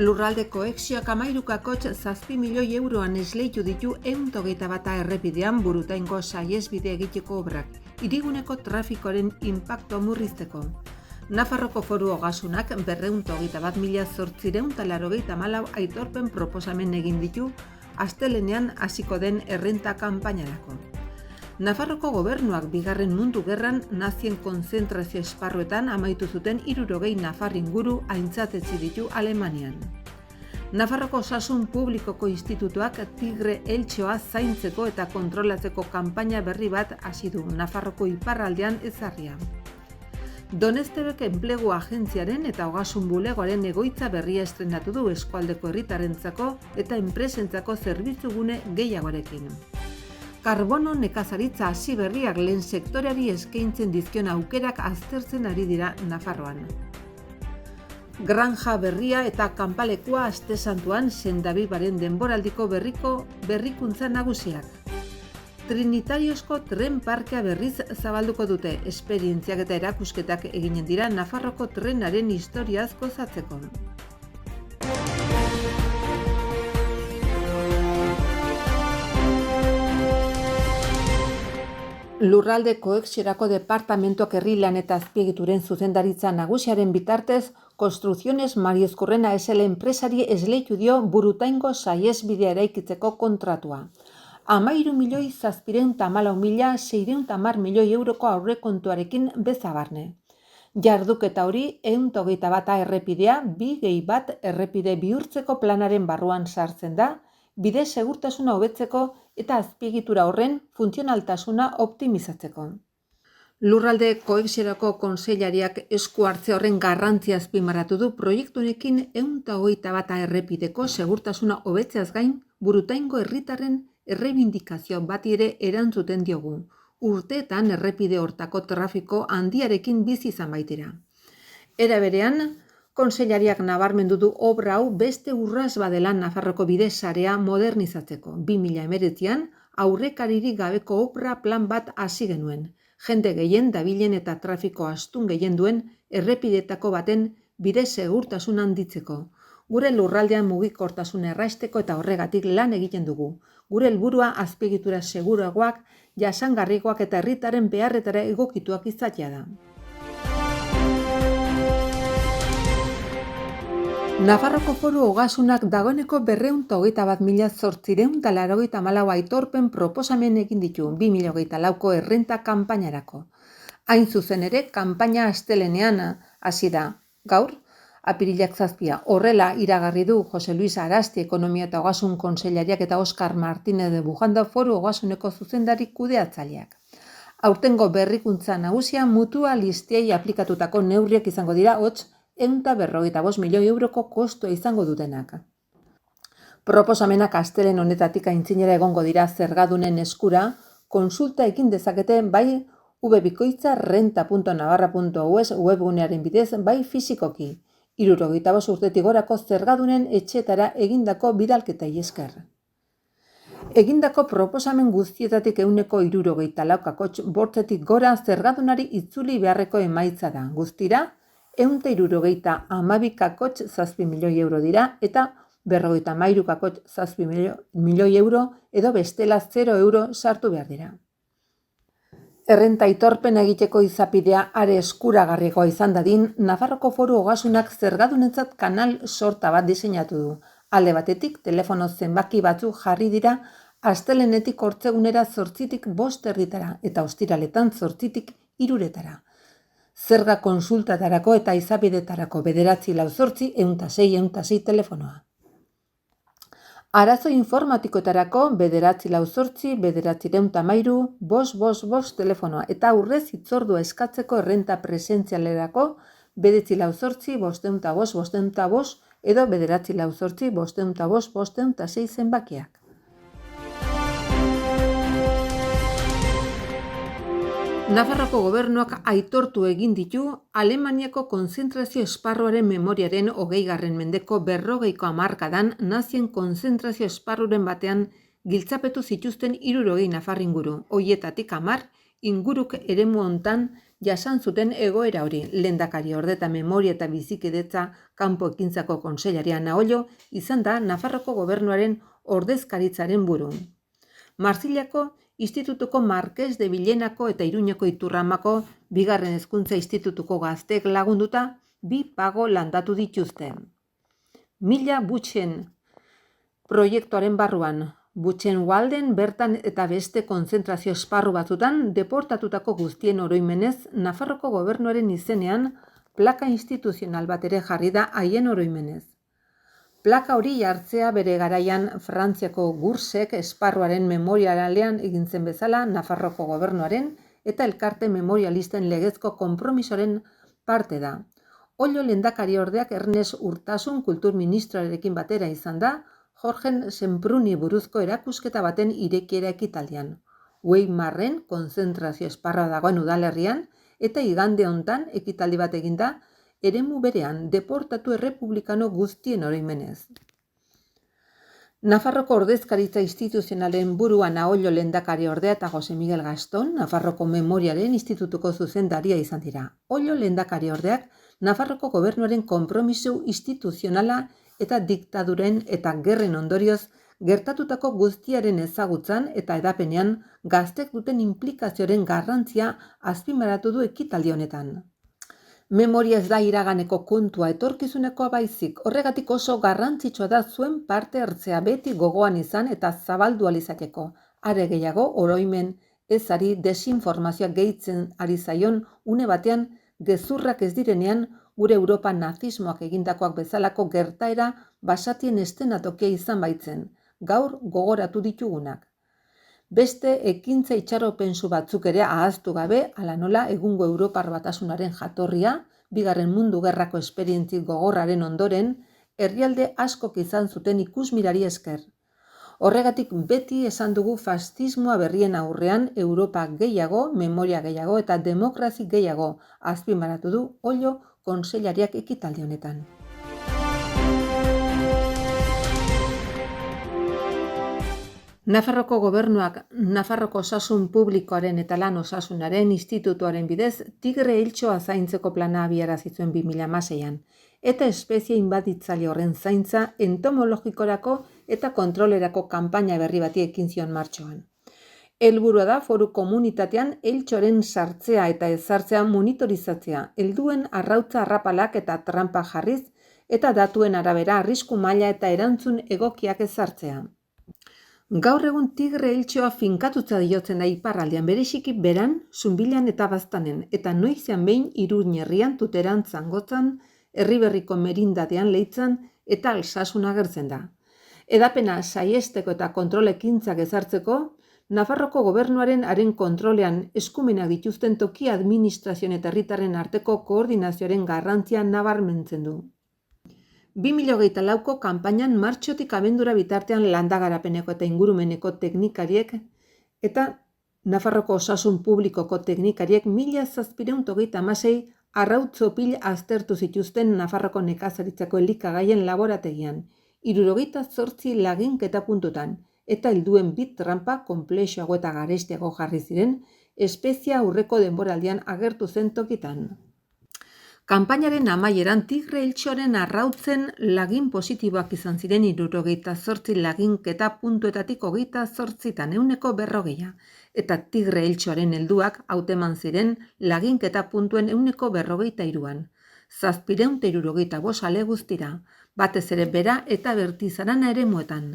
Lurralde koexioak 13,7 milioi euroan esleitu ditu 121 errepidean Burutaingo saihesbide egiteko obrak, hiriguneko trafikoaren inpaktua murrizteko. Nafarroko Foru Ogasunak 221.884 aitorpen proposamen egin ditu astelehenean hasiko den errenta kanpainarako. Nafarroko Gobernuak Bigarren Mundu Gerran nazien konzentrazio esparruetan amaitu zuten 60 nafar inguru aintzatetsi ditu Alemanian. Nafarroko Osasun Publikoko Institutuak tigre eltxoa zaintzeko eta kontrolatzeko kanpaina berri bat hasi du Nafarroko iparraldean ezarria. Donestebek Enplegu Agentziaren eta Ogasun Bulegoaren egoitza berria estrenatu du eskualdeko herritarrentzako eta enpresentzako zerbitzugune gehiagorekin. Karbono nekazaritza hasi berriak lehen sektoreari eskaintzen dizkion aukerak aztertzen ari dira Nafarroan. Granja berria eta kanpalekua aste santuan Sendabibaren denboraldiko berrikuntza nagusiak. Trinitariozko tren parkea berriz zabalduko dute, esperientziak eta erakusketak eginen dira Nafarroko trenaren historiaz gozatzeko. Lurralde koexiorako departamentuak herrilan eta azpiegituren zuzendaritza nagusiaren bitartez, Construcciones Mariezcurrena SL enpresari esleitu dio Burutaingo saihesbidea eraikitzeko kontratua. 13.714.610 milioi euroko aurrekontuarekin bezabarne. Jarduketa hori 121 errepidea 2+1 errepide bihurtzeko planaren barruan sartzen da, bide segurtasuna hobetzeko eta azpiegitura horren funtzionaltasuna optimizatzeko. Lurralde koexiorako kontseilariak esku hartze horren garrantzia azpimarratu du proiektu honekin 121 errepideko segurtasuna hobetzeaz gain Burutaingo herritarren errebindikazio bati ere erantzuten diogu. Urteetan errepide hortako trafiko handiarekin bizi izan baitira. Era berean, kontseilariak nabarmendu du obra hau beste urrats badela Nafarroko bide sarea modernizatzeko. 2019an aurrekaririk gabeko obra plan bat hasi genuen. Jende gehien dabilen eta trafiko astun gehien duen errepidetako baten bide segurtasun handitzeko. Gure lurraldean mugikortasuna erraisteko eta horregatik lan egiten dugu. Gure helburua azpiegitura seguruagoak, jasangarriagoak eta herritaren beharretara egokituak izatea da. Nafarroko Foru Ogasunak dagoeneko 221.884 aitorpen proposamen egin ditu 2024ko errenta kanpainarako. Hain zuzen ere, kanpaina astelehenean hasi da. Gaur, apirilak 7, horrela iragarri du Jose Luis Arasti Ekonomia eta Ogasun Kontseilariak eta Oskar Martínez de Bujanda Foru Ogasuneko zuzendari kudeatzaileak. Aurtengo berrikuntza nagusia mutualistiei aplikatutako neurriak izango dira 155 milioi euroko kostua izango dutenak. Proposamenak astelehen honetatik aintzinera egongo dira zergadunen eskura, konsulta egin dezakete bai www.renta.navarra.us webgunearen bidez bai fisikoki. 75 urtetik gorako zergadunen etxetara egindako bidalketei esker. Egindako proposamen guztietatik 64%, bortzetik gora zergadunari itzuli beharreko emaitza da. Guztira, 172,7 milioi euro dira eta 53,7 milioi euro edo bestela 0 euro sartu behar dira. Errenta aitorpena egiteko izapidea are eskuragarriagoa izan dadin, Nafarroko Foru Ogasunak zergadunentzat kanal sorta bat diseinatu du. Alde batetik, telefono zenbaki batzuk jarri dira astelehenetik ortzegunera 8:00tik 5:00 eta ostiraletan 8:00tik 3:00. Zerga konsultatarako eta izapidetarako 944-106-106 telefonoa. Arazo informatikoetarako 944-913-555 telefonoa eta aurrez hitzordua eskatzeko errenta presentzialerako 944-555 edo 944-555-506 zenbakiak. Nafarroko Gobernuak aitortu egin ditu Alemaniako konzentrazio esparruaren memoriaren 20. mendeko 40ko hamarkadan nazien konzentrazio esparruren batean giltzapetu zituzten 60 nafar inguru. Hoietatik 10 inguruk eremu hontan jasan zuten egoera hori. Lehendakari orde eta memoria eta bizikidetza kanpo ekintzako kontseilaria Naollo izan da Nafarroko gobernuaren ordezkaritzaren buru. Marsilako Institutuko Marqués de Villenako eta Iruñeko Iturramako bigarren hezkuntza institutuko gazteek lagunduta 2 pago landatu dituzte. Mila Butxen proiektuaren barruan, Buchenwalden bertan eta beste konzentrazio esparru batzutan deportatutako guztien oroimenez Nafarroko gobernuaren izenean plaka instituzional bat ere jarri da haien oroimenez. Plaka hori jartzea bere garaian Frantziako Gursek esparruaren memorialean egin zen bezala Nafarroko gobernuaren eta elkarte memorialisten legezko konpromisoren parte da. Ollo lehendakariordeak Ernest Urtasun kulturministroarekin batera izan da Jorgen Sempruni buruzko erakusketa baten irekiera ekitaldian. Weimarren konzentrazio esparra dagoen udalerrian eta igande hontan ekitaldi bat eginda eremu berean deportatu errepublikano guztien oroimenez. Nafarroko ordezkaritza instituzionalen burua Naollo lehendakariordea eta Jose Miguel Gaston, Nafarroko Memoriaren Institutuko zuzendaria izan dira. Ollo lehendakariordeak Nafarroko gobernuaren konpromiso instituzionala eta diktaduren eta gerren ondorioz gertatutako guztiaren ezagutzan eta edapenean gaztek duten inplikazioaren garrantzia azpimarratu du ekitaldi honetan. Memoria ez da iraganeko kontua etorkizunekoa baizik, horregatik oso garrantzitsua da zuen parte hartzea beti gogoan izan eta zabaldu ahal izateko. Are gehiago oroimen ezari desinformazioa gehitzen ari zaion une batean gezurrak ez direnean gure Europa nazismoak egindakoak bezalako gertaera basatien estenatokia izan baitzen, gaur gogoratu ditugunak. Beste ekintza itxaropensu batzuk ere ahaztu gabe, hala nola egungo Europar Batasunaren jatorria, Bigarren Mundu Gerrako esperientzi gogorraren ondoren, herrialde askok izan zuten ikusmirari esker. Horregatik beti esan dugu fascismoa berrien aurrean Europa gehiago, memoria gehiago eta demokrazi gehiago azpimarratu du Ollo kontseilariak ekitaldi honetan. Nafarroko gobernuak Nafarroko osasun publikoaren eta lan osasunaren institutuaren bidez tigre hiltxoa zaintzeko plana abiarazi zuen 2016an eta espezie inbaditzaile horren zaintza entomologikorako eta kontrolerako kanpaina berri bati ekin zion martxoan. Helburua da foru komunitatean hiltxoren sartzea eta ezartzea monitorizatzea, helduen arrautza arrapalak eta trampa jarriz eta datuen arabera arrisku maila eta erantzun egokiak ezartzea. Gaur egun tigre hiltxoa finkatutza diotzen da iparraldean bereziki beran, Zunbilan eta Baztanen, eta noizean behin Iruñerrian, Tuteran, Zangotzan, Herriberriko Merindadean, Leitzan eta Alsasun agertzen da. Edapena saiesteko eta kontrolekintzak ezartzeko, Nafarroko gobernuaren haren kontrolean eskumenak dituzten toki administrazioen eta herritarren arteko koordinazioaren garrantzia nabarmentzen du. 2024ko kanpainan martxotik abendura bitartean landagarapeneko eta ingurumeneko teknikariek eta Nafarroko osasun publikoko teknikariek 1736 arrautzopil aztertu zituzten Nafarroko nekazaritzako elikagaien laborategian, 78 laginketa puntutan, eta helduen bit trampa konplexuago eta garestiago jarri ziren espezia aurreko denboraldian agertu zen tokitan. Kanpainaren amaieran tigre hiltxoaren arrautzen lagin positiboak izan ziren 78 laginketa puntuetatik 28tan 140, eta tigre hiltxoaren helduak hauteman ziren laginketa puntuen 143an, 765 ale guztira, batez ere bera eta bertizarana eremuetan.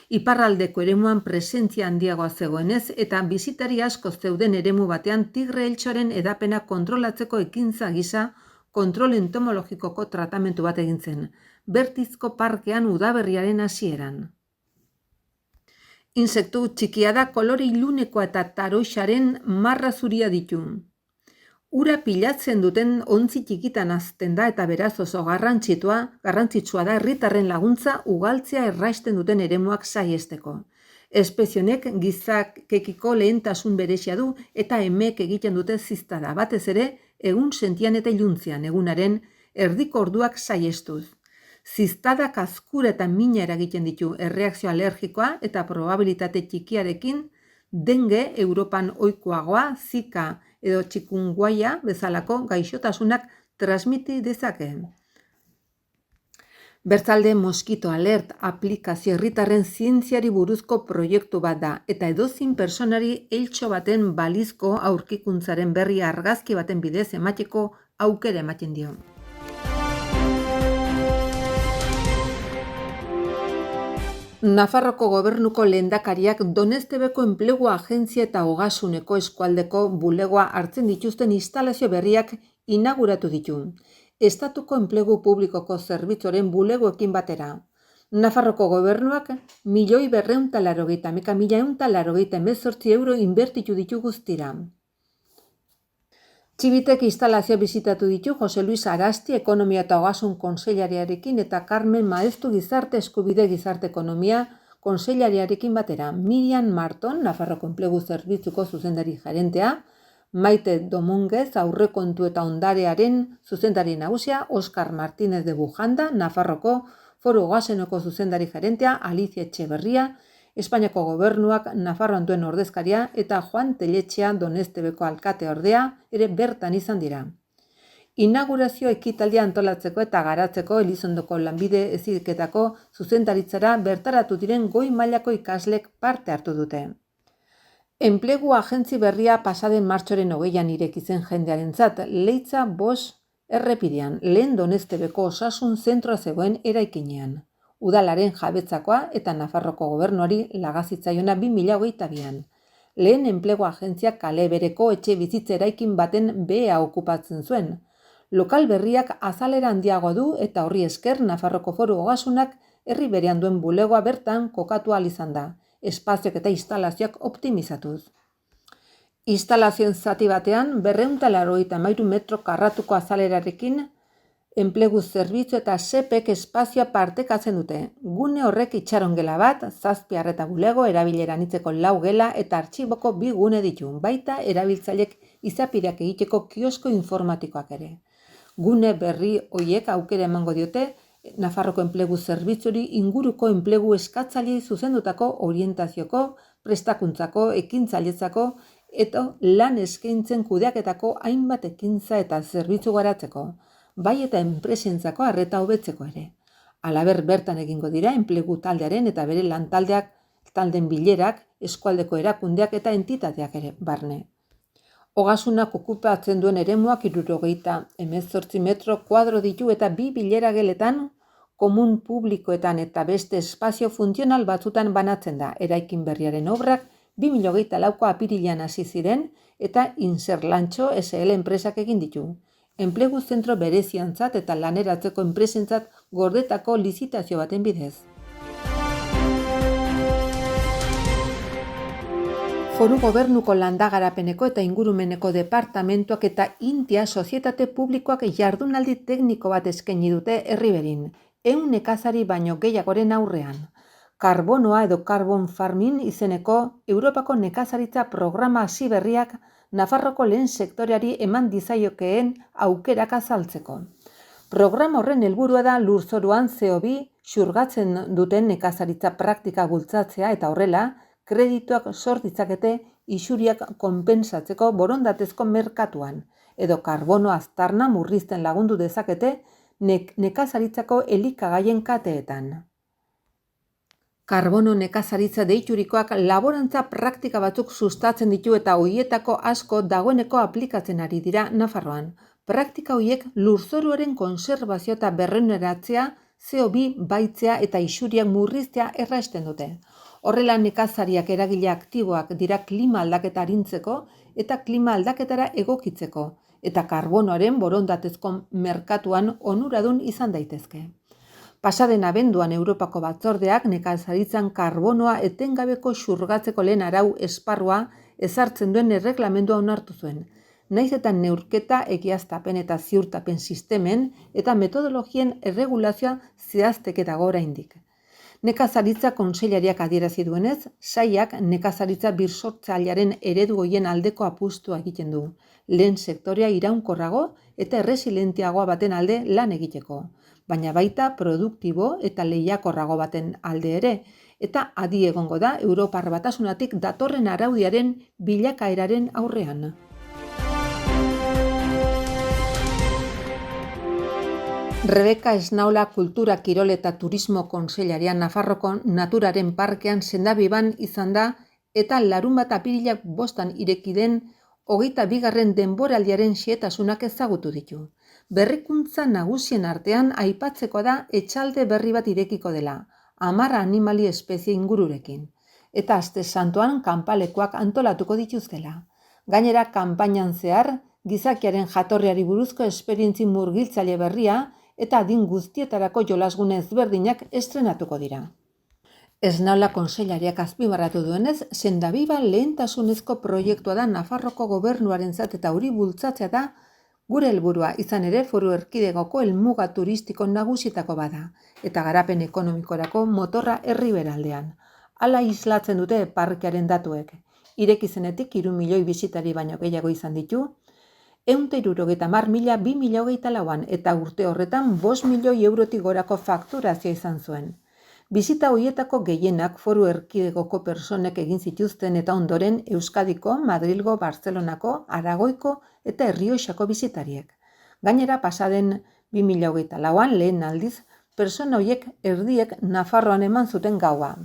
Iparraldeko eremuan presentzia handiagoa zegoenez eta bisitari asko zeuden eremu batean tigre hiltxoaren edapena kontrolatzeko ekintza gisa kontrol entomologikoko tratamentu bat egin zen, Bertizko parkean udaberriaren hasieran. Insektu txikia da, kolore ilunekoa eta taroixaren marra zuria ditu. Ura pilatzen duten ontzi txikitan hazten da eta beraz oso garrantzitsua da herritarren laguntza ugaltzea erraisten duten eremuak saiesteko. Espezionek gizakekiko lehentasun berezia du eta emeek egiten dute ziztada, batez ere egun sentian eta iluntzean egunaren erdiko orduak saiestuz. Ziztadak azkura eta mina eragiten ditu erreakzio alergikoa eta probabilitate txikiarekin dengue Europan ohikoagoa, Zika edo txikunguaia bezalako gaixotasunak transmiti dezake. Bertzalde Mosquito Alert aplikazio herritarren zientziari buruzko proiektu bat da eta edozein pertsonari eltxo baten balizko aurkikuntzaren berri argazki baten bidez emateko aukera ematen dio. Nafarroko gobernuko lehendakariak Donestebeko Enplegu Agentzia eta Ogasuneko eskualdeko bulegoa hartzen dituzten instalazio berriak inauguratu ditu. Estatuko enplegu publikoko zerbitzuaren bulegoekin batera. Nafarroko gobernuak 1.291.188 euro inbertitu ditu guztira. Txibitek instalazio bizitatu ditu Jose Luis Arasti Ekonomia eta Ogasun Kontseilariarekin eta Carmen Maeztu Gizarte Eskubide Gizarte Ekonomia Kontseilariarekin batera. Miriam Marton, Nafarroko Enplegu Zerbitzuko zuzendari gerentea, Maite Domunguez Aurrekontu eta Ondarearen zuzendari nagusia, Oskar Martínez de Bujanda, Nafarroko Foru Ogasuneko zuzendari gerentea, Alicia Etxeberria, Espainiako gobernuak Nafarroan duen ordezkaria eta Juan Telletxea Donestebeko alkate ordea ere bertan izan dira. Inaugurazio ekitaldia antolatzeko eta garatzeko Elizondoko lanbide heziketako zuzendaritzara bertaratu diren goi mailako ikaslek parte hartu dute. Enplegu agentzi berria pasaden martxoaren 20an ireki zen jendearentzat, Leitza 5 errepidean, lehen Donestebeko osasun zentroa zegoen eraikinean. Udalaren jabetzakoa eta Nafarroko gobernuari lagazitzaiona 2022an. Lehen enplegu agentziak kale bereko etxe bizitza eraikin baten behea okupatzen zuen. Lokal berriak azalera handiago du eta horri esker Nafarroko Foru Ogasunak herri berean duen bulegoa bertan kokatu ahal izan da, espazioak eta instalazioak optimizatuz. Instalazioen zati batean 283 metro karratuko azalerarekin enplegu zerbitzu eta sepek espazioa partekatzen dute. Gune horrek itxarongela bat, 7 arreta bulego, erabilera anitzeko 4 gela eta artxiboko 2 gune ditu, baita erabiltzaileek izapideak egiteko kiosko informatikoak ere. Gune berri hoiek aukera emango diote Nafarroko enplegu zerbitzuri inguruko enplegu eskatzaileei zuzendutako orientazioko, prestakuntzako, ekintzailetzako eta lan eskaintzen kudeaketako hainbat ekintza eta zerbitzu garatzeko, bai eta enpresentzako arreta hobetzeko ere. Halaber bertan egingo dira enplegu taldearen eta bere lantaldeak, talden bilerak, eskualdeko erakundeak eta entitateak ere barne. Ogasunak okupatzen duen eremuak 78 metro kuadro ditu eta 2 bilera geletan, komun publikoetan eta beste espazio funtzional batzutan banatzen da. Eraikin berriaren obrak 2024ko apirilean hasi ziren eta Inserlantxo SL enpresak egin ditu. Enplegu zentro bereziantzat eta laneratzeko enpresentzat gordetako lizitazio baten bidez. Foru Gobernuko Landagarapeneko eta Ingurumeneko departamentuak eta Intia sozietate publikoak jardunaldi tekniko bat eskaini dute Herriberin, 100 nekazari baino gehiagoren aurrean. Karbonoa edo Carbon Farming izeneko Europako nekazaritza programa hasi berriak Nafarroko lehen sektoreari eman dizaiokeen aukerak azaltzeko. Programa horren helburua da lurzoruan CO2 xurgatzen duten nekazaritza praktika bultzatzea eta horrela, kredituak sor ditzakete isuriak konpensatzeko borondatezko merkatuan, edo karbono aztarna murrizten lagundu dezakete nekazaritzako elikagaien kateetan. Karbono nekazaritza deiturikoak laborantza praktika batzuk sustatzen ditu eta hoietako asko dagoeneko aplikatzen ari dira Nafarroan. Praktika hoiek lurzoruaren konserbazio eta berreneratzea, CO2 baitzea eta isuriak murriztea errasten dute. Horrela nekazariak eragile aktiboak dira klima aldaketa arintzeko eta klima aldaketara egokitzeko, eta karbonoaren borondatezko merkatuan onuradun izan daitezke. Pasaden abenduan Europako batzordeak nekazaritzan karbonoa etengabeko xurgatzeko lehen arau esparrua ezartzen duen erreglamendua onartu zuen, naiz eta neurketa, egiaztapen eta ziurtapen sistemen eta metodologien erregulazioa zehazteke dago oraindik. Nekazaritza kontseilariak adierazi duenez, sailak nekazaritza birsortzailearen eredu hoien aldeko apustua egiten du, lehen sektorea iraunkorrago eta erresilienteagoa baten alde lan egiteko, baina baita produktibo eta lehiakorrago baten alde ere, eta adi egongo da Europar Batasunatik datorren araudiaren bilakaeraren aurrean. Rebeka Esnaola Kultura, Kirol eta Turismo Kontseilaria Nafarroko Naturaren Parkean sendabiban izan da eta larunbat apirilak 5 ireki den 22. denboraldiaren xehetasunak ezagutu ditu. Berrikuntza nagusien artean aipatzekoa da etxalde berri bat irekiko dela, 10 animali espezie ingururekin, eta aste santuan kanpalekuak antolatuko dituztela. Gainera, kanpainan zehar, gizakiaren jatorriari buruzko esperientzi murgiltzaile berria eta adin guztietarako jolasgune ezberdinak estrenatuko dira. Esnaola kontseilariak azpimarratu duenez, sendabiba lehentasunezko proiektua da Nafarroko gobernuarentzat eta hori bultzatzea da gure helburua, izan ere Foru Erkidegoko helmuga turistiko nagusietako bada eta garapen ekonomikorako motorra herriberaldean. Hala islatzen dute parkearen datuek. Ireki zenetik 3 milioi bisitari baino gehiago izan ditu, 170.000 2024an eta urte horretan 5 milioi eurotik gorako fakturazioa izan zuen. Bisita horietako gehienak Foru Erkidegoko personek egin zituzten eta ondoren Euskadiko, Madrilgo, Bartzelonako, Aragoiko eta Errioxako bisitariek. Gainera pasaden 2024an lehen aldiz, persona horiek erdiek Nafarroan eman zuten gaua.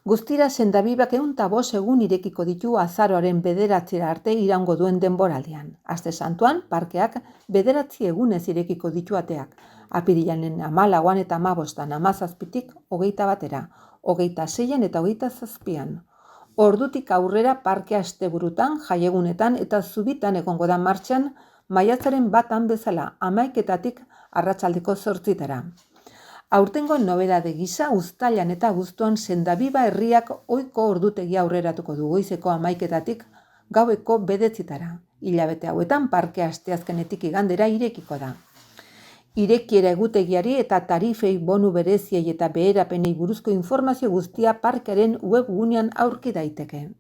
Guztira sendabibak 105 egun irekiko ditu azaroaren 9 arte iraungo duen denboraldian. Aste santuan, parkeak 9 egunez irekiko ditu ateak. Apirilanen 14an eta 15an, 17tik 21era, 26an eta 27an. Ordutik aurrera parkea asteburutan, jaiegunetan eta zubitan egongo da martxan, maiatzaren 1an bezala, 11etatik arratsaldeko 8etara. Aurtengo nobedade gisa uztailan eta abuztuan sendabiba herriak ohiko ordutegia aurreratuko du goizeko 11etatik gaueko 9etara. Hilabete hauetan parkea asteazkenetik igandera irekiko da. Irekiera egutegiari eta tarifei bonu bereziei eta beherapenei buruzko informazio guztia parkearen webgunean aurki daiteke.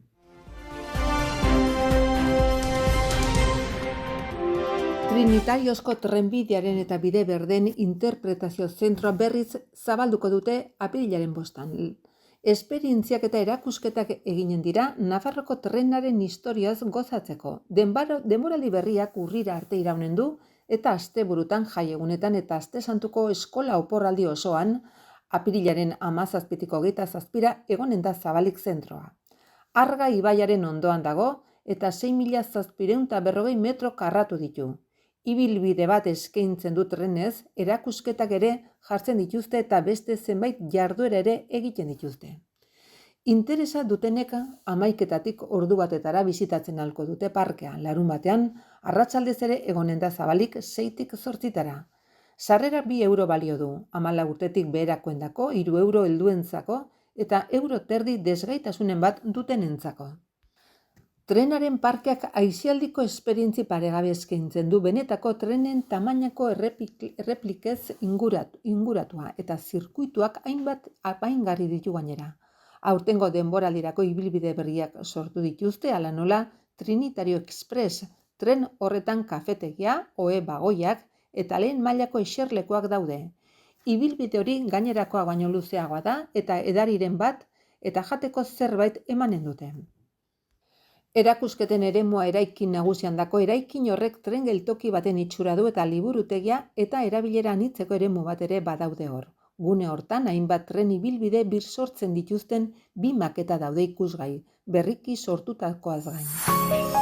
Trinitariozko trenbidearen eta bide berden interpretazio zentroa berriz zabalduko dute apirilaren 5an. Esperientziak eta erakusketak eginen dira Nafarroko trenaren historiaz gozatzeko. Denboraldi berriak urrira arte iraunen du eta asteburutan jaiegunetan eta aste santuko eskola oporraldi osoan apirilaren 17tik 27ra egonen da zabalik zentroa. Arga ibaiaren ondoan dago eta 6.740 metro karratu ditu. Ibilbide bat eskaintzen du trenez, erakusketak ere jartzen dituzte eta beste zenbait jarduera ere egiten dituzte. Interesa dutenek 11etatik ordu batetara bisitatzen ahalko dute parkea, larunbatean arratsaldez ere egonen da zabalik 6tik 8etara. Sarrera 2 euro balio du, 14 urtetik beherakoendako, 3 euro helduentzako eta €1 desgaitasunen bat dutenentzako. Trenaren parkeak aisialdiko esperientzi paregabe eskaintzen du benetako trenen tamainako erreplikez inguratua eta zirkuituak hainbat apaingarri ditu gainera. Aurtengo denboraldirako ibilbide berriak sortu dituzte, hala nola Trinitario Express tren horretan kafetegia, ohe bagoiak eta lehen mailako eserlekuak daude. Ibilbide hori gainerakoa baino luzeagoa da eta edariren bat eta jateko zerbait emanen dute. Erakusketen eremua eraikin nagusian dako eraikin horrek tren geltoki baten itxura du eta liburutegia eta erabilera anitzeko eremu bat ere badaude hor. Gune hortan hainbat tren ibilbide birsortzen dituzten 2 maketa daude ikusgai, berriki sortutakoaz gain.